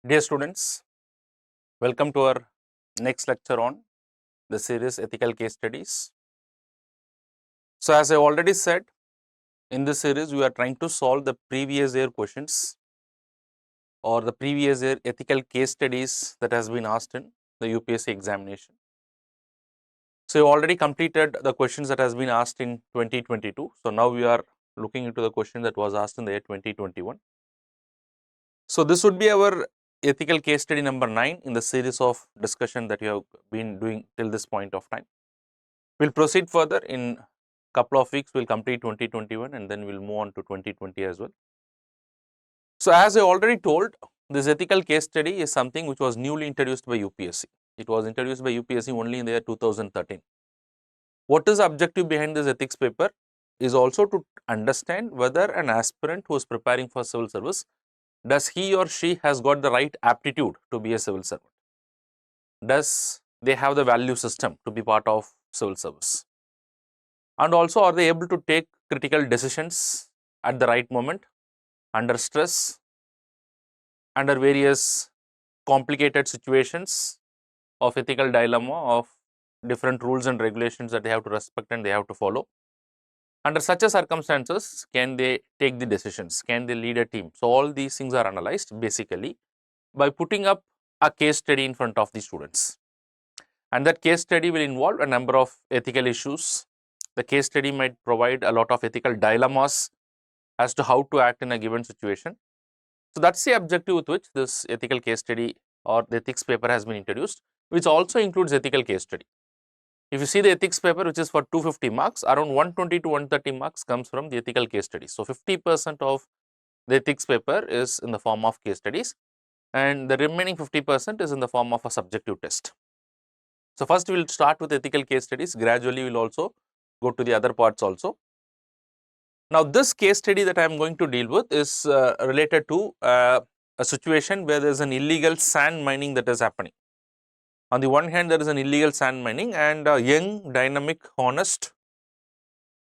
Dear students, welcome to our next lecture on the series Ethical Case Studies. So, as I already said, in this series we are trying to solve the previous year questions or the previous year ethical case studies that has been asked in the UPSC examination. So, you already completed the questions that has been asked in 2022. So, now we are looking into the question that was asked in the year 2021. So, this would be our ethical case study number 9 in the series of discussion that we have been doing till this point of time. We will proceed further in couple of weeks. We will complete 2021 and then we will move on to 2020 as well. So, as I already told, this ethical case study is something which was newly introduced by UPSC. It was introduced by UPSC only in the year 2013. What is the objective behind this ethics paper is also to understand whether an aspirant who is preparing for civil service, does he or she has got the right aptitude to be a civil servant? Does they have the value system to be part of civil service? And also, are they able to take critical decisions at the right moment, under stress, under various complicated situations of ethical dilemma of different rules and regulations that they have to respect and they have to follow. Under such a circumstances, can they take the decisions? Can they lead a team? So, all these things are analyzed basically by putting up a case study in front of the students. And that case study will involve a number of ethical issues. The case study might provide a lot of ethical dilemmas as to how to act in a given situation. So, that is the objective with which this ethical case study or the ethics paper has been introduced, which also includes ethical case study. If you see the ethics paper, which is for 250 marks, around 120 to 130 marks comes from the ethical case studies. So, 50% of the ethics paper is in the form of case studies and the remaining 50% is in the form of a subjective test. So, first we will start with ethical case studies, gradually we will also go to the other parts also. Now, this case study that I am going to deal with is related to a situation where there is an illegal sand mining that is happening. On the one hand, there is an illegal sand mining and a young, dynamic, honest,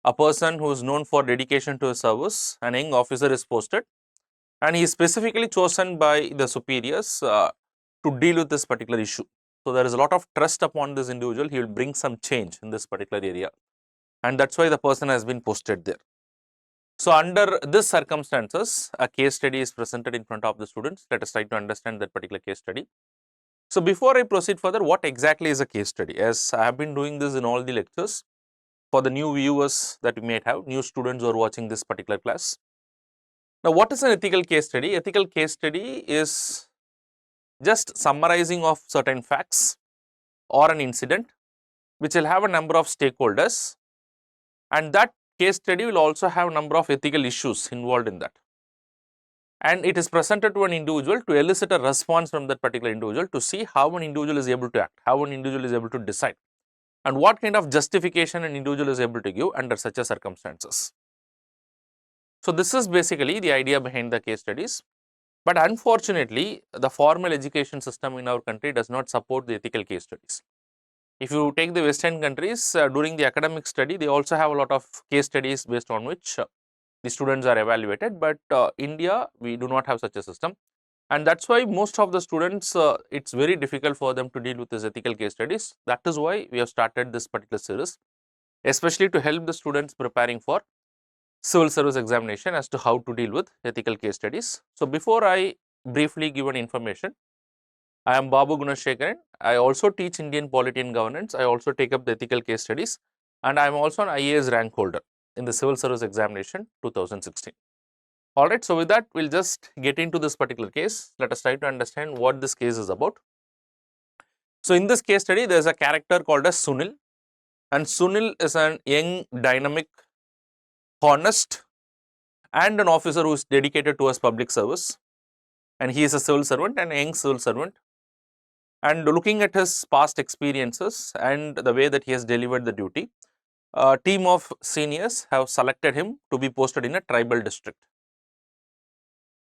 a person who is known for dedication to his service, an young officer is posted and he is specifically chosen by the superiors to deal with this particular issue. So, there is a lot of trust upon this individual, he will bring some change in this particular area and that is why the person has been posted there. So, under this circumstances, a case study is presented in front of the students. Let us try to understand that particular case study. So, before I proceed further, what exactly is a case study? As I have been doing this in all the lectures, for the new viewers that we may have, new students who are watching this particular class. Now, what is an ethical case study? Ethical case study is just summarizing of certain facts or an incident which will have a number of stakeholders, and that case study will also have a number of ethical issues involved in that. And it is presented to an individual to elicit a response from that particular individual to see how an individual is able to act, how an individual is able to decide and what kind of justification an individual is able to give under such a circumstances. So, this is basically the idea behind the case studies, but unfortunately the formal education system in our country does not support the ethical case studies. If you take the western countries, during the academic study they also have a lot of case studies based on which the students are evaluated, but India we do not have such a system and that is why most of the students it is very difficult for them to deal with these ethical case studies. That is why we have started this particular series, especially to help the students preparing for civil service examination as to how to deal with ethical case studies. So, before I briefly give an information, I am Babu Gunashekaran. I also teach Indian Polity and Governance. I also take up the ethical case studies and I am also an IAS rank holder in the civil service examination 2016. Alright, so with that we will just get into this particular case. Let us try to understand what this case is about. So, in this case study there is a character called as Sunil and Sunil is an young, dynamic, honest and an officer who is dedicated towards public service, and he is a civil servant and a young civil servant, and looking at his past experiences and the way that he has delivered the duty, a team of seniors have selected him to be posted in a tribal district.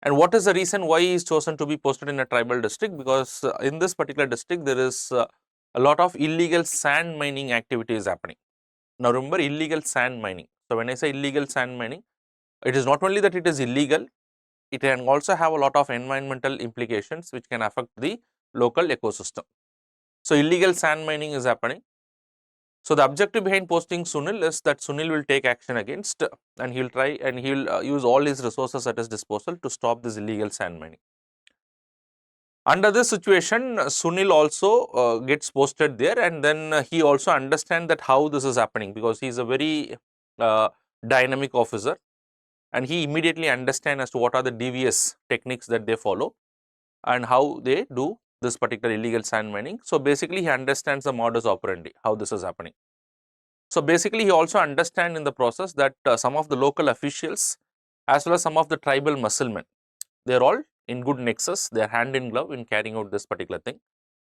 And what is the reason why he is chosen to be posted in a tribal district? Because in this particular district there is a lot of illegal sand mining activities happening. Now, remember illegal sand mining. So, when I say illegal sand mining, it is not only that it is illegal, it can also have a lot of environmental implications which can affect the local ecosystem. So, illegal sand mining is happening. So, the objective behind posting Sunil is that Sunil will take action against, and he will try and he will use all his resources at his disposal to stop this illegal sand mining. Under this situation, Sunil also gets posted there, and then he also understands that how this is happening, because he is a very dynamic officer, and he immediately understands as to what are the devious techniques that they follow and how they do this particular illegal sand mining. So, basically he understands the modus operandi, how this is happening. So, basically he also understands in the process that some of the local officials as well as some of the tribal musclemen, they are all in good nexus, they are hand in glove in carrying out this particular thing.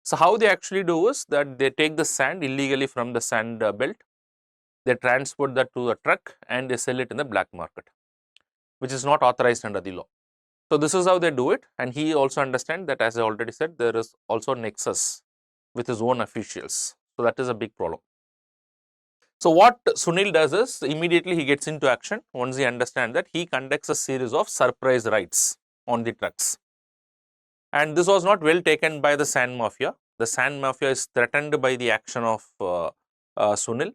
So, how they actually do is that they take the sand illegally from the sand belt, they transport that to a truck and they sell it in the black market, which is not authorized under the law. So, this is how they do it, and he also understands that, as I already said, there is also nexus with his own officials. So, that is a big problem. So, what Sunil does is immediately he gets into action. Once he understands that, he conducts a series of surprise raids on the trucks, and this was not well taken by the sand mafia. The sand mafia is threatened by the action of Sunil,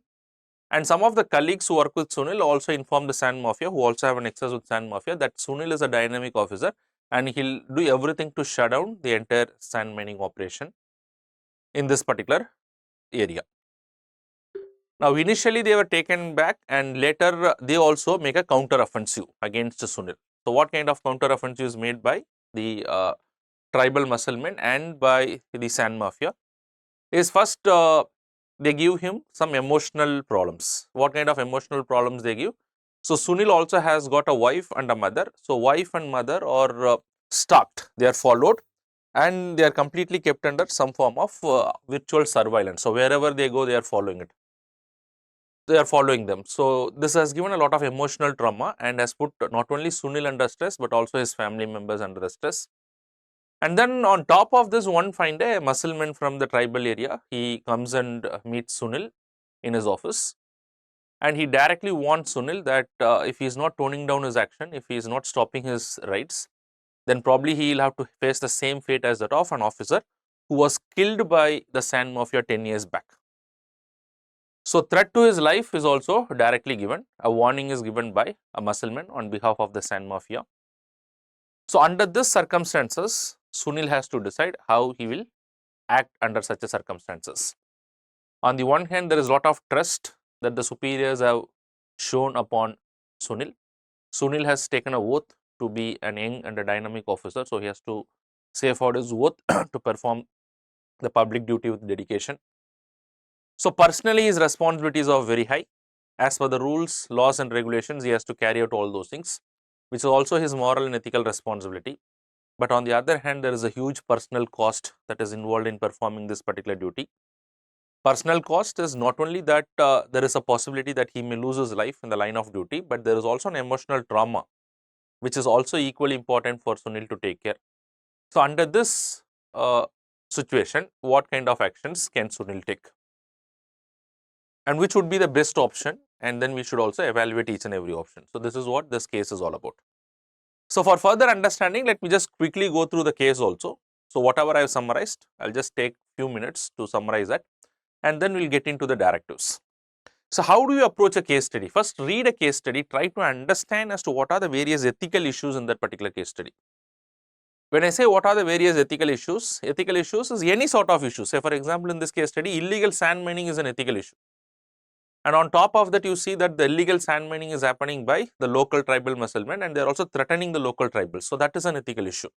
and some of the colleagues who work with Sunil also inform the sand mafia, who also have an access with sand mafia, that Sunil is a dynamic officer and he will do everything to shut down the entire sand mining operation in this particular area. Now, initially they were taken back, and later they also make a counter offensive against Sunil. So, what kind of counter offensive is made by the tribal musclemen and by the sand mafia is first they give him some emotional problems. What kind of emotional problems they give? So, Sunil also has got a wife and a mother. So, wife and mother are stalked, they are followed, and they are completely kept under some form of virtual surveillance. So, wherever they go, they are following it. They are following them. So, this has given a lot of emotional trauma and has put not only Sunil under stress, but also his family members under the stress. And then on top of this, one fine day, a muscleman from the tribal area, he comes and meets Sunil in his office, and he directly warns Sunil that if he is not toning down his action, if he is not stopping his raids, then probably he will have to face the same fate as that of an officer who was killed by the sand mafia 10 years back. So, threat to his life is also directly given. A warning is given by a muscleman on behalf of the sand mafia. So, under this circumstances, Sunil has to decide how he will act under such a circumstances. On the one hand, there is a lot of trust that the superiors have shown upon Sunil. Sunil has taken an oath to be an young and a dynamic officer. So, he has to safeguard his oath to perform the public duty with dedication. So, personally his responsibilities are very high. As per the rules, laws and regulations, he has to carry out all those things, which is also his moral and ethical responsibility. But on the other hand, there is a huge personal cost that is involved in performing this particular duty. Personal cost is not only that there is a possibility that he may lose his life in the line of duty, but there is also an emotional trauma, which is also equally important for Sunil to take care. So, under this situation, what kind of actions can Sunil take, and which would be the best option, and then we should also evaluate each and every option. So, this is what this case is all about. So, for further understanding, let me just quickly go through the case also. So, whatever I have summarized, I will just take few minutes to summarize that, and then we will get into the directives. So, how do you approach a case study? First, read a case study, try to understand as to what are the various ethical issues in that particular case study. When I say what are the various ethical issues is any sort of issue. Say for example, in this case study, illegal sand mining is an ethical issue. And on top of that, you see that the illegal sand mining is happening by the local tribal musclemen, and they are also threatening the local tribals. So, that is an ethical issue.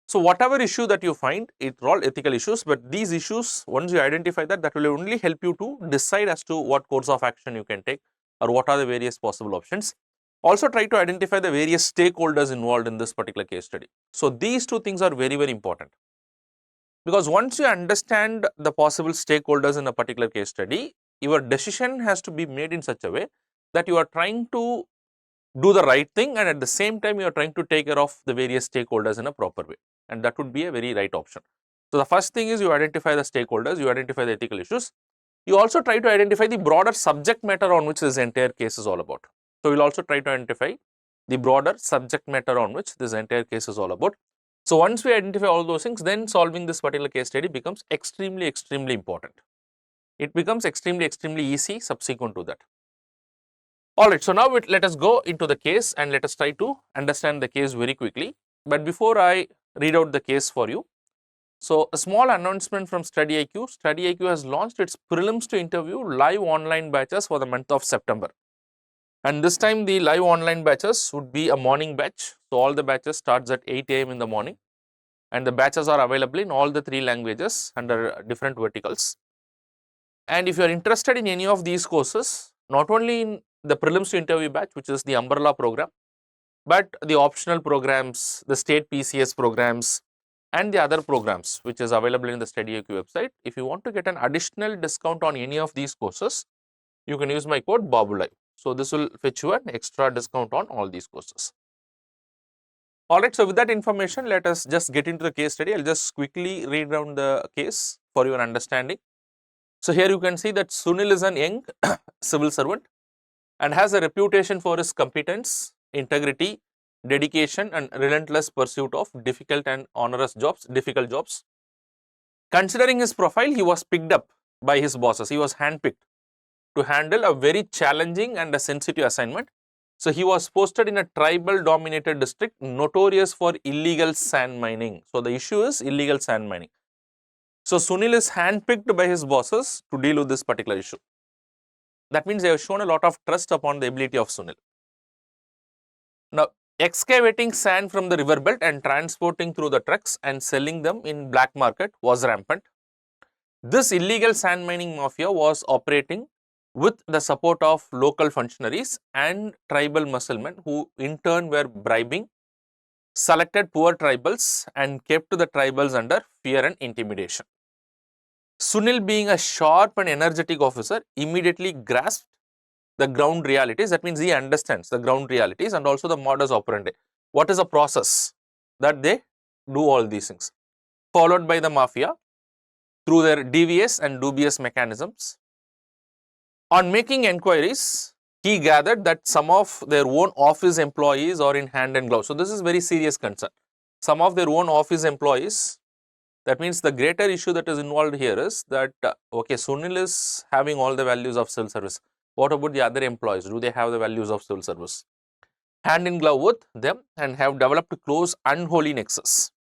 So, whatever issue that you find, it are all ethical issues, but these issues, once you identify that, that will only help you to decide as to what course of action you can take or what are the various possible options. Also, try to identify the various stakeholders involved in this particular case study. So, these two things are very, very important, because once you understand the possible stakeholders in a particular case study, your decision has to be made in such a way that you are trying to do the right thing, and at the same time you are trying to take care of the various stakeholders in a proper way, and that would be a very right option. So, the first thing is you identify the stakeholders, you identify the ethical issues, you also try to identify the broader subject matter on which this entire case is all about. So, we will also try to identify the broader subject matter on which this entire case is all about. So once we identify all those things, then solving this particular case study becomes extremely important. It becomes extremely easy subsequent to that. Alright, so now let us go into the case and let us try to understand the case very quickly. But before I read out the case for you, so a small announcement from StudyIQ. StudyIQ has launched its prelims to interview live online batches for the month of September. And this time the live online batches would be a morning batch. So all the batches starts at 8 AM in the morning, and the batches are available in all the 3 languages under different verticals. And if you are interested in any of these courses, not only in the prelims to interview batch, which is the umbrella program, but the optional programs, the state PCS programs, and the other programs which is available in the StudyIQ website. If you want to get an additional discount on any of these courses, you can use my code Babu Live. So this will fetch you an extra discount on all these courses. Alright, so with that information, let us just get into the case study. I'll just quickly read down the case for your understanding. So here you can see that Sunil is an young civil servant and has a reputation for his competence, integrity, dedication, and relentless pursuit of difficult jobs. Considering his profile, he was picked up by his bosses. He was handpicked to handle a very challenging and a sensitive assignment. So he was posted in a tribal dominated district notorious for illegal sand mining. So the issue is illegal sand mining. So Sunil is handpicked by his bosses to deal with this particular issue. That means they have shown a lot of trust upon the ability of Sunil. Now, excavating sand from the river belt and transporting through the trucks and selling them in black market was rampant. This illegal sand mining mafia was operating with the support of local functionaries and tribal musclemen, who in turn were bribing selected poor tribals and kept the tribals under fear and intimidation. Sunil, being a sharp and energetic officer, immediately grasped the ground realities. That means he understands the ground realities and also the modus operandi. What is the process that they do all these things, followed by the mafia through their devious and dubious mechanisms. On making enquiries, he gathered that some of their own office employees are in hand and glove. So this is very serious concern. Some of their own office employees. That means the greater issue that is involved here is that, okay, Sunil is having all the values of civil service. What about the other employees? Do they have the values of civil service? Hand in glove with them and have developed close unholy nexus.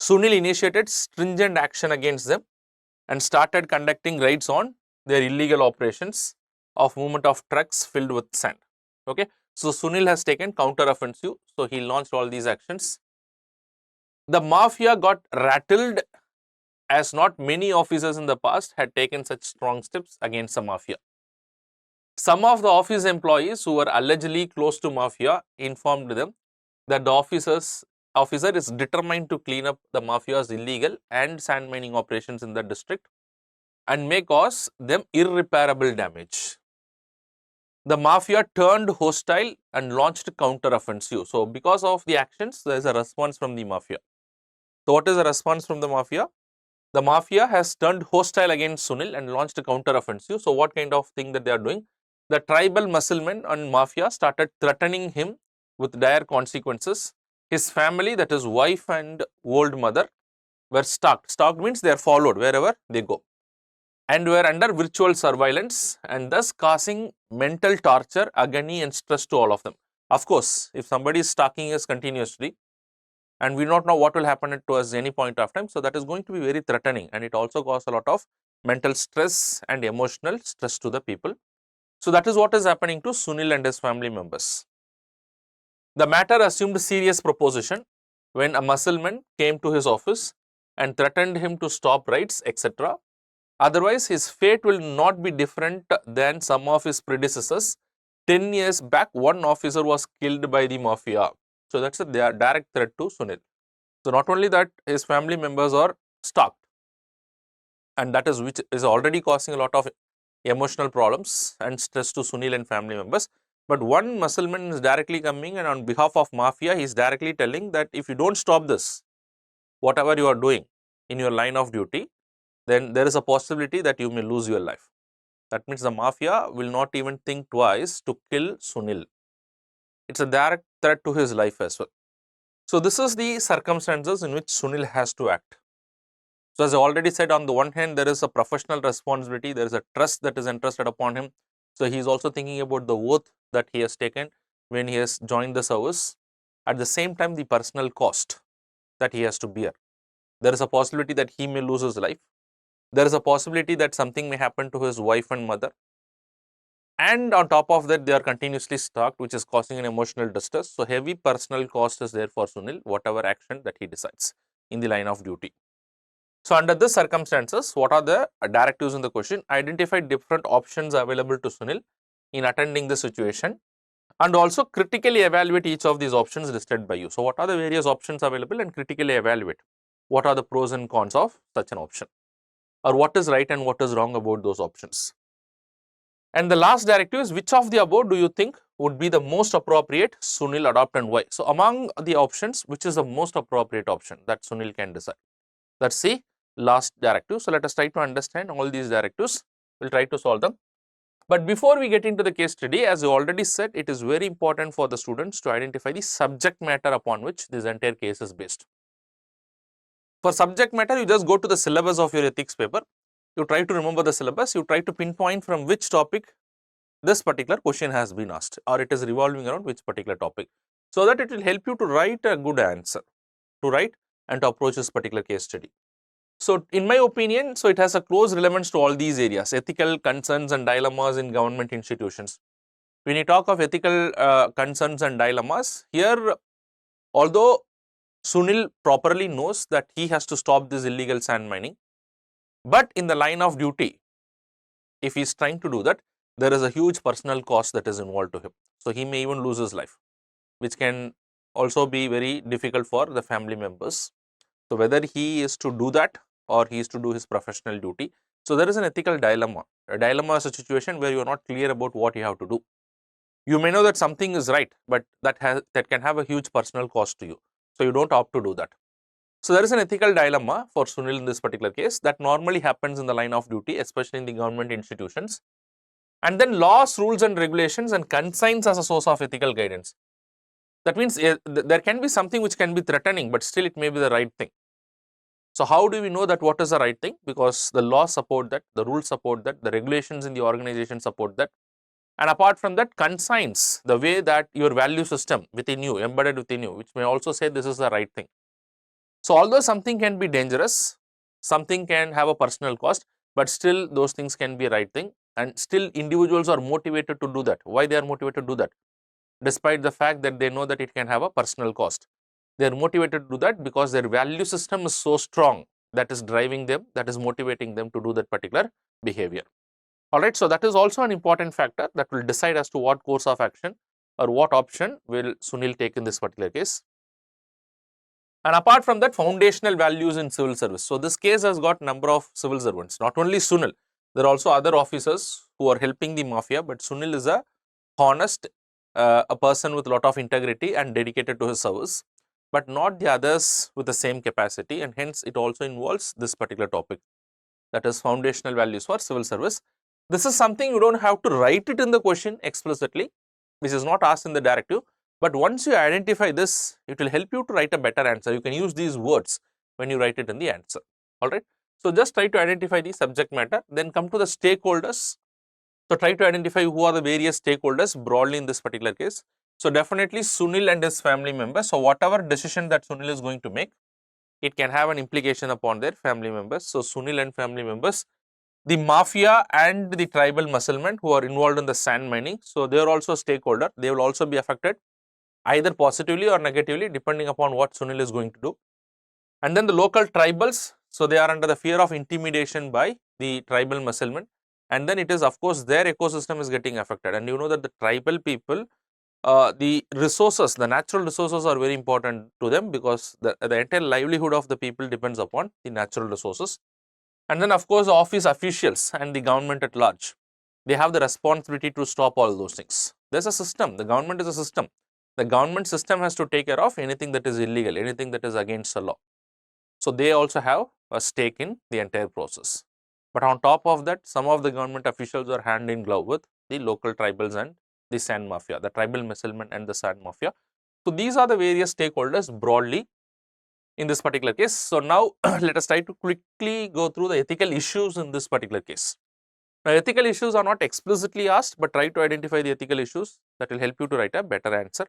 Sunil initiated stringent action against them and started conducting raids on their illegal operations of movement of trucks filled with sand. Okay, so Sunil has taken counter offensive. So he launched all these actions. The mafia got rattled, as not many officers in the past had taken such strong steps against the mafia. Some of the office employees who were allegedly close to mafia informed them that the officer is determined to clean up the mafia's illegal and sand mining operations in the district and may cause them irreparable damage. The mafia turned hostile and launched counter offensive. So because of the actions, there is a response from the mafia. So what is the response from the mafia? The mafia has turned hostile against Sunil and launched a counter offensive. So what kind of thing that they are doing? The tribal musclemen and mafia started threatening him with dire consequences. His family, that is wife and old mother, were stalked. Stalked means they are followed wherever they go, and were under virtual surveillance, and thus causing mental torture, agony and stress to all of them. Of course, if somebody is stalking us continuously, and we do not know what will happen to us any point of time, so that is going to be very threatening, and it also causes a lot of mental stress and emotional stress to the people. So that is what is happening to Sunil and his family members. The matter assumed serious proposition when a muscleman came to his office and threatened him to stop raids, etc. Otherwise, his fate will not be different than some of his predecessors. 10 years back, one officer was killed by the mafia. So that's a direct threat to Sunil. So not only that, his family members are stalked, and that is which is already causing a lot of emotional problems and stress to Sunil and family members. But one muscleman is directly coming and on behalf of mafia, he is directly telling that if you don't stop this, whatever you are doing in your line of duty, then there is a possibility that you may lose your life. That means the mafia will not even think twice to kill Sunil. It's a direct threat to his life as well. So this is the circumstances in which Sunil has to act. So as I already said, on the one hand, there is a professional responsibility, there is a trust that is entrusted upon him. So he is also thinking about the oath that he has taken when he has joined the service. At the same time, the personal cost that he has to bear. There is a possibility that he may lose his life. There is a possibility that something may happen to his wife and mother. And on top of that, they are continuously stalked, which is causing an emotional distress. So heavy personal cost is there for Sunil, whatever action that he decides in the line of duty. So under these circumstances, what are the directives in the question? Identify different options available to Sunil in attending the situation, and also critically evaluate each of these options listed by you. So what are the various options available, and critically evaluate what are the pros and cons of such an option, or what is right and what is wrong about those options. And the last directive is, which of the above do you think would be the most appropriate Sunil adopt and why? So among the options, which is the most appropriate option that Sunil can decide? That's the last directive. So let us try to understand all these directives. We'll try to solve them. But before we get into the case study, as I already said, it is very important for the students to identify the subject matter upon which this entire case is based. For subject matter, you just go to the syllabus of your ethics paper. You try to remember the syllabus. You try to pinpoint from which topic this particular question has been asked, or it is revolving around which particular topic, so that it will help you to write a good answer, to write and to approach this particular case study. So in my opinion, so it has a close relevance to all these areas: ethical concerns and dilemmas in government institutions. When you talk of ethical concerns and dilemmas, here, although Sunil properly knows that he has to stop this illegal sand mining, but in the line of duty, if he is trying to do that, there is a huge personal cost that is involved to him. So he may even lose his life, which can also be very difficult for the family members. So whether he is to do that or he is to do his professional duty. So there is an ethical dilemma. A dilemma is a situation where you are not clear about what you have to do. You may know that something is right, but that can have a huge personal cost to you. So you don't opt to do that. So there is an ethical dilemma for Sunil in this particular case that normally happens in the line of duty, especially in the government institutions. And then laws, rules and regulations and conscience as a source of ethical guidance. That means there can be something which can be threatening, but still it may be the right thing. So how do we know that what is the right thing? Because the laws support that, the rules support that, the regulations in the organization support that. And apart from that, conscience, the way that your value system within you, embedded within you, which may also say this is the right thing. So although something can be dangerous, something can have a personal cost, but still those things can be right thing, and still individuals are motivated to do that. Why they are motivated to do that? Despite the fact that they know that it can have a personal cost. They are motivated to do that because their value system is so strong that is driving them, that is motivating them to do that particular behavior. Alright, so that is also an important factor that will decide as to what course of action or what option will Sunil take in this particular case. And apart from that, foundational values in civil service. So this case has got number of civil servants, not only Sunil, there are also other officers who are helping the mafia, but Sunil is a honest, a person with a lot of integrity and dedicated to his service, but not the others with the same capacity, and hence it also involves this particular topic, that is foundational values for civil service. This is something you don't have to write it in the question explicitly, which is not asked in the directive, but once you identify this, it will help you to write a better answer. You can use these words when you write it in the answer. Alright. So just try to identify the subject matter, then come to the stakeholders. So try to identify who are the various stakeholders broadly in this particular case. So definitely Sunil and his family members. So whatever decision that Sunil is going to make, it can have an implication upon their family members. So Sunil and family members, the mafia and the tribal musclemen who are involved in the sand mining. So they are also a stakeholder. They will also be affected either positively or negatively depending upon what Sunil is going to do. And then the local tribals. So they are under the fear of intimidation by the tribal musclemen. And then it is, of course, their ecosystem is getting affected, and you know that the tribal people, the resources, the natural resources are very important to them, because the entire livelihood of the people depends upon the natural resources. And then of course, the office officials and the government at large, they have the responsibility to stop all those things. There is a system, the government is a system. The government system has to take care of anything that is illegal, anything that is against the law. So they also have a stake in the entire process. But on top of that, some of the government officials are hand in glove with the local tribals and the sand mafia, the tribal middlemen and the sand mafia. So these are the various stakeholders broadly in this particular case. So now let us try to quickly go through the ethical issues in this particular case. Now ethical issues are not explicitly asked, but try to identify the ethical issues that will help you to write a better answer.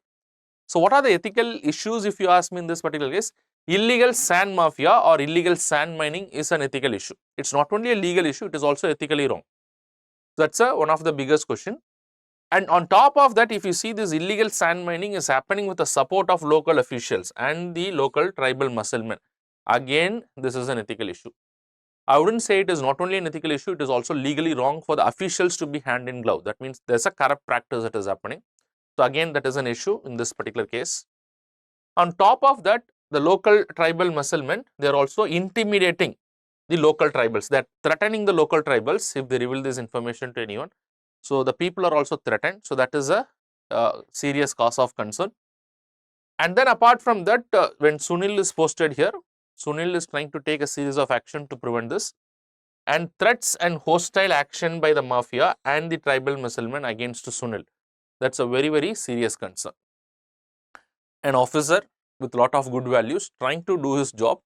So what are the ethical issues if you ask me in this particular case? Illegal sand mafia or illegal sand mining is an ethical issue. It's not only a legal issue, it is also ethically wrong. That's one of the biggest question. And on top of that, if you see, this illegal sand mining is happening with the support of local officials and the local tribal musclemen. Again, this is an ethical issue. I wouldn't say it is not only an ethical issue, it is also legally wrong for the officials to be hand in glove. That means there's a corrupt practice that is happening. So again, that is an issue in this particular case. On top of that, the local tribal musclemen, they are also intimidating the local tribals. They are threatening the local tribals if they reveal this information to anyone. So the people are also threatened. So that is a serious cause of concern. And then apart from that, when Sunil is posted here, Sunil is trying to take a series of action to prevent this. And threats and hostile action by the mafia and the tribal musclemen against Sunil. That's a very, very serious concern. An officer with lot of good values trying to do his job,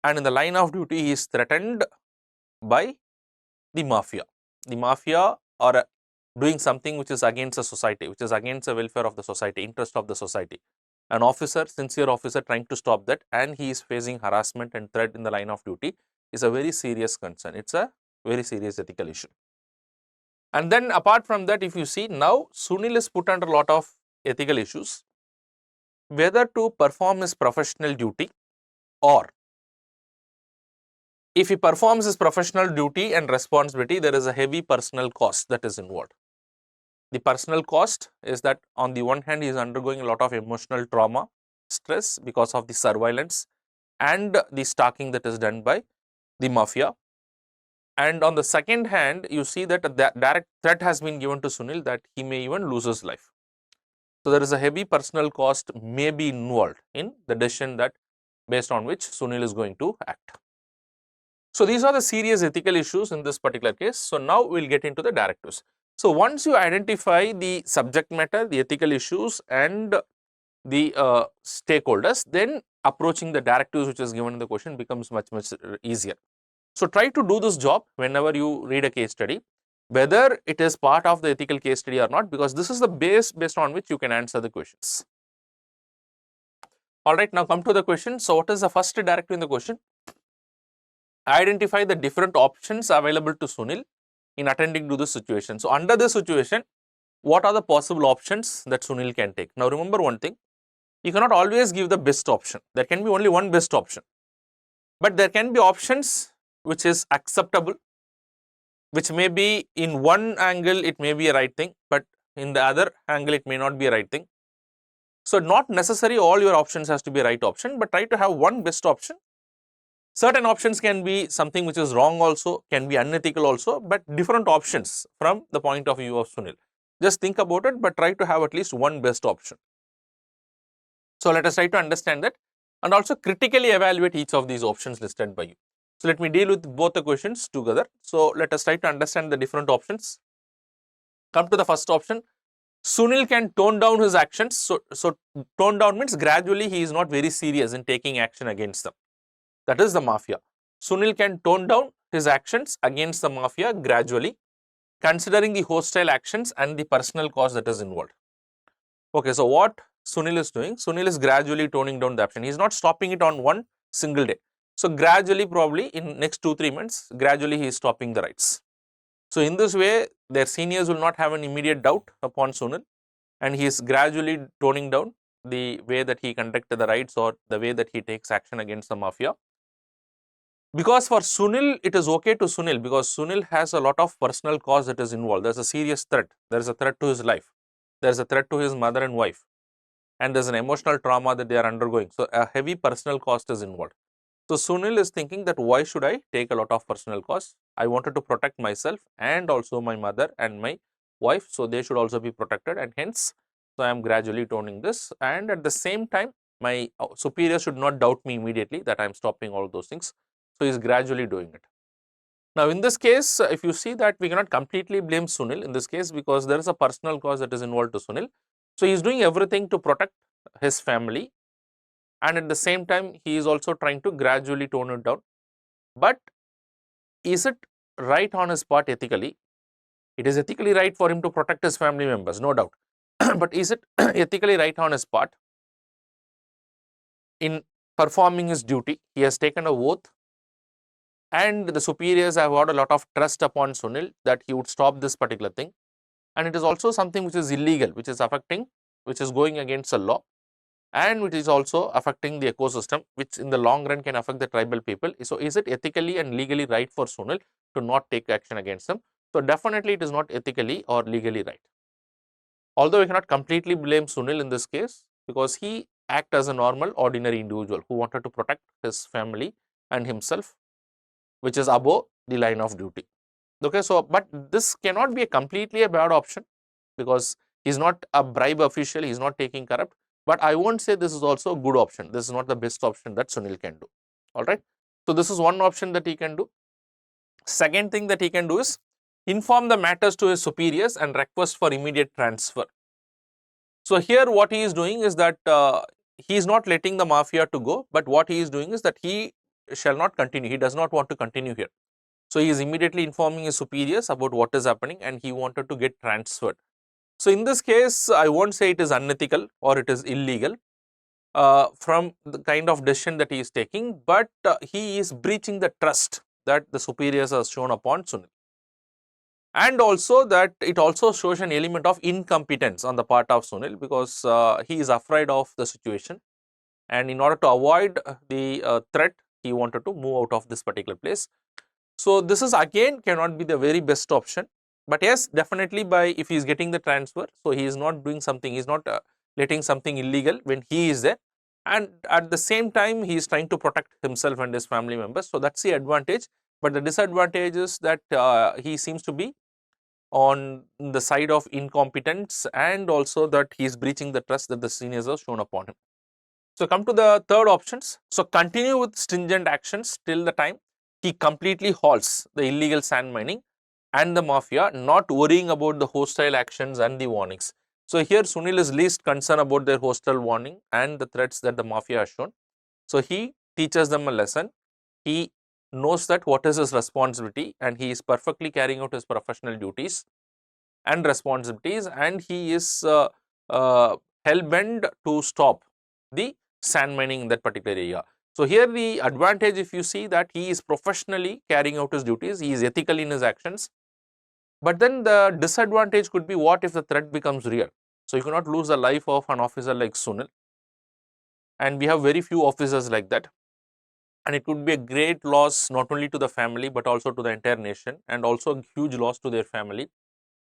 and in the line of duty he is threatened by the mafia. The mafia are doing something which is against the society, which is against the welfare of the society, interest of the society. An officer, sincere officer trying to stop that, and he is facing harassment and threat in the line of duty is a very serious concern. It's a very serious ethical issue. And then apart from that, if you see, now Sunil is put under a lot of ethical issues, whether to perform his professional duty, or if he performs his professional duty and responsibility, there is a heavy personal cost that is involved. The personal cost is that on the one hand, he is undergoing a lot of emotional trauma, stress because of the surveillance and the stalking that is done by the mafia. And on the second hand, you see that a direct threat has been given to Sunil that he may even lose his life. So there is a heavy personal cost may be involved in the decision that based on which Sunil is going to act. So these are the serious ethical issues in this particular case. So now we will get into the directives. So once you identify the subject matter, the ethical issues and the stakeholders, then approaching the directives which is given in the question becomes much easier. So try to do this job whenever you read a case study, whether it is part of the ethical case study or not, because this is the base based on which you can answer the questions. Alright, now come to the question. So what is the first directive in the question? Identify the different options available to Sunil in attending to this situation. So under this situation, what are the possible options that Sunil can take? Now remember one thing, you cannot always give the best option. There can be only one best option, but there can be options which is acceptable, which may be in one angle it may be a right thing, but in the other angle it may not be a right thing. So not necessarily all your options has to be a right option, but try to have one best option. Certain options can be something which is wrong also, can be unethical also, but different options from the point of view of Sunil. Just think about it, but try to have at least one best option. So let us try to understand that and also critically evaluate each of these options listed by you. So let me deal with both the questions together. So let us try to understand the different options. Come to the first option. Sunil can tone down his actions. So tone down means gradually he is not very serious in taking action against them. That is the mafia. Sunil can tone down his actions against the mafia gradually, considering the hostile actions and the personal cost that is involved. Okay, so what Sunil is doing? Sunil is gradually toning down the action. He is not stopping it on one single day. So gradually, probably in next 2-3 months, gradually he is stopping the rights. So in this way, their seniors will not have an immediate doubt upon Sunil, and he is gradually toning down the way that he conducted the rights or the way that he takes action against the mafia. Because for Sunil, it is okay to Sunil because Sunil has a lot of personal cost that is involved. There is a serious threat. There is a threat to his life. There is a threat to his mother and wife. And there is an emotional trauma that they are undergoing. So a heavy personal cost is involved. So Sunil is thinking that why should I take a lot of personal costs? I wanted to protect myself and also my mother and my wife. So they should also be protected, and hence, so I am gradually toning this, and at the same time, my superior should not doubt me immediately that I am stopping all those things. So he is gradually doing it. Now, in this case, if you see that we cannot completely blame Sunil in this case because there is a personal cause that is involved to Sunil. So, he is doing everything to protect his family, and at the same time he is also trying to gradually tone it down. But is it right on his part ethically? It is ethically right for him to protect his family members, no doubt. But is it ethically right on his part? In performing his duty, he has taken a oath, and the superiors have got a lot of trust upon Sunil that he would stop this particular thing. And it is also something which is illegal, which is affecting, which is going against the law, and which is also affecting the ecosystem, which in the long run can affect the tribal people. So, is it ethically and legally right for Sunil to not take action against them? So, definitely it is not ethically or legally right. Although we cannot completely blame Sunil in this case because he acted as a normal ordinary individual who wanted to protect his family and himself, which is above the line of duty. Okay, so but this cannot be a completely a bad option because he is not a bribe official, he is not taking corrupt, but I won't say this is also a good option. This is not the best option that Sunil can do. All right. So, this is one option that he can do. Second thing that he can do is inform the matters to his superiors and request for immediate transfer. So, here what he is doing is that he is not letting the mafia to go, but what he is doing is that he shall not continue, he does not want to continue here. So, he is immediately informing his superiors about what is happening and he wanted to get transferred. So, in this case, I won't say it is unethical or it is illegal from the kind of decision that he is taking, but he is breaching the trust that the superiors have shown upon Sunil. And also that it also shows an element of incompetence on the part of Sunil because he is afraid of the situation, and in order to avoid the threat, he wanted to move out of this particular place. So, this is again cannot be the very best option, but yes, definitely by if he is getting the transfer, so he is not doing something, he is not letting something illegal when he is there, and at the same time he is trying to protect himself and his family members. So, that is the advantage, but the disadvantage is that he seems to be on the side of incompetence and also that he is breaching the trust that the seniors have shown upon him. So, come to the third options. So, continue with stringent actions till the time he completely halts the illegal sand mining and the mafia, not worrying about the hostile actions and the warnings. So, here Sunil is least concerned about their hostile warning and the threats that the mafia has shown. So, he teaches them a lesson. He knows that what is his responsibility and he is perfectly carrying out his professional duties and responsibilities, and he is hell-bent to stop the sand mining in that particular area. So, here the advantage, if you see that he is professionally carrying out his duties, he is ethical in his actions, but then the disadvantage could be what if the threat becomes real. So, you cannot lose the life of an officer like Sunil, and we have very few officers like that, and it could be a great loss not only to the family but also to the entire nation, and also a huge loss to their family,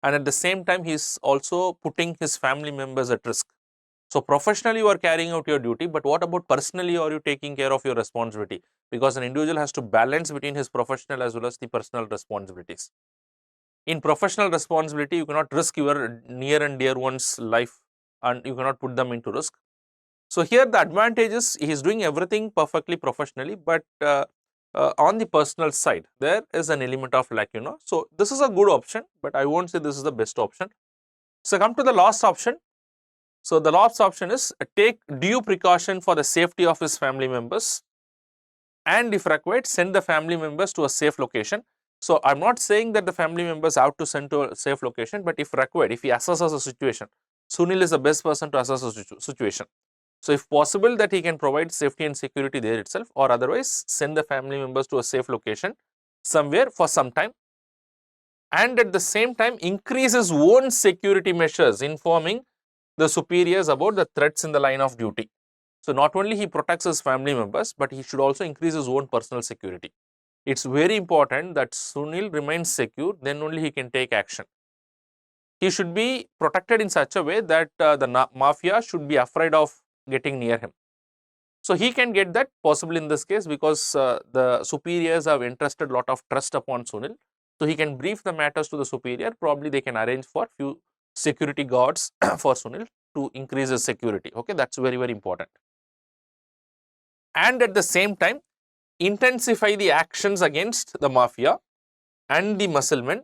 and at the same time he is also putting his family members at risk. So, professionally you are carrying out your duty, but what about personally are you taking care of your responsibility? Because an individual has to balance between his professional as well as the personal responsibilities. In professional responsibility, you cannot risk your near and dear one's life and you cannot put them into risk. So, here the advantage is he is doing everything perfectly professionally, but on the personal side there is an element of lack. So, this is a good option, but I won't say this is the best option. So, come to the last option. So, the last option is take due precaution for the safety of his family members, and if required send the family members to a safe location. So, I am not saying that the family members have to send to a safe location, but if required, if he assesses a situation, Sunil is the best person to assess a situation. So, if possible that he can provide safety and security there itself, or otherwise send the family members to a safe location somewhere for some time, and at the same time increase his own security measures, informing the superiors about the threats in the line of duty. So, not only he protects his family members, but he should also increase his own personal security. It is very important that Sunil remains secure, then only he can take action. He should be protected in such a way that the mafia should be afraid of getting near him. So, he can get that possible in this case because the superiors have entrusted a lot of trust upon Sunil. So, he can brief the matters to the superior, probably they can arrange for few security guards for Sunil to increase his security. Okay, that is very, very important. And at the same time intensify the actions against the mafia and the musclemen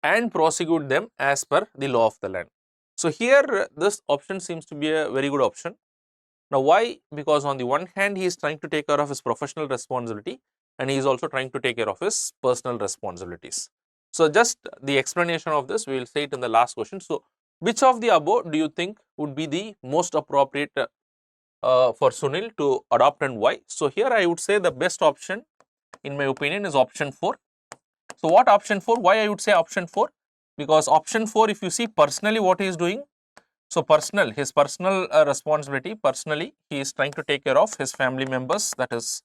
and prosecute them as per the law of the land. So, here this option seems to be a very good option. Now, why? Because on the one hand, he is trying to take care of his professional responsibility and he is also trying to take care of his personal responsibilities. So, just the explanation of this, we will say it in the last question. So, which of the above do you think would be the most appropriate for Sunil to adopt and why? So, here I would say the best option in my opinion is option 4. So, what option 4? Why I would say option 4? Because option 4, if you see personally what he is doing, so his personal responsibility, personally he is trying to take care of his family members, that is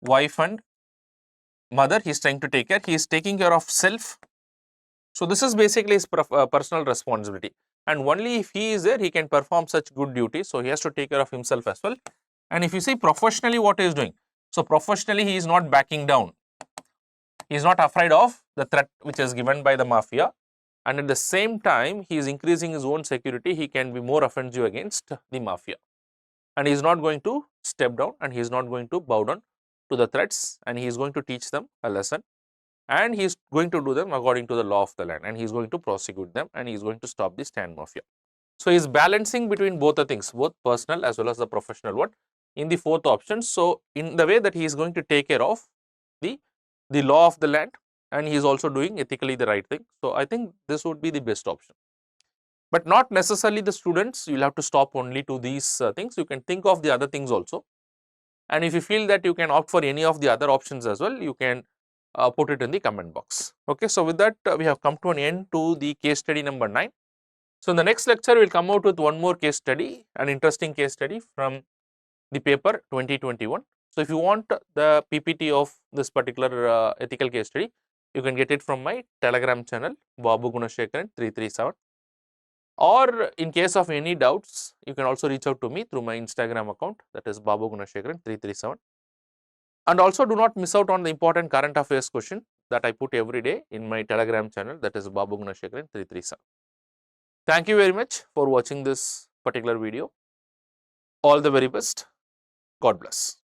wife and mother, he is trying to take care, he is taking care of self. So, this is basically his personal responsibility, and only if he is there he can perform such good duties. So, he has to take care of himself as well. And if you see professionally what he is doing, so professionally he is not backing down, he is not afraid of the threat which is given by the mafia, and at the same time he is increasing his own security, he can be more offensive against the mafia, and he is not going to step down and he is not going to bow down to the threats, and he is going to teach them a lesson, and he is going to do them according to the law of the land, and he is going to prosecute them, and he is going to stop the stand mafia. So, he is balancing between both the things, both personal as well as the professional one in the fourth option. So, in the way that he is going to take care of the law of the land, and he is also doing ethically the right thing. So, I think this would be the best option, but not necessarily the students, you will have to stop only to these things, you can think of the other things also, and if you feel that you can opt for any of the other options as well, you can put it in the comment box. Okay, so with that we have come to an end to the case study number 9. So, in the next lecture we will come out with one more case study, an interesting case study from the paper 2021. So, if you want the PPT of this particular ethical case study, you can get it from my Telegram channel Babu 337, or in case of any doubts you can also reach out to me through my Instagram account, that is Babu 337. And also do not miss out on the important current affairs question that I put every day in my Telegram channel, that is Babu 337. Thank you very much for watching this particular video. All the very best. God bless.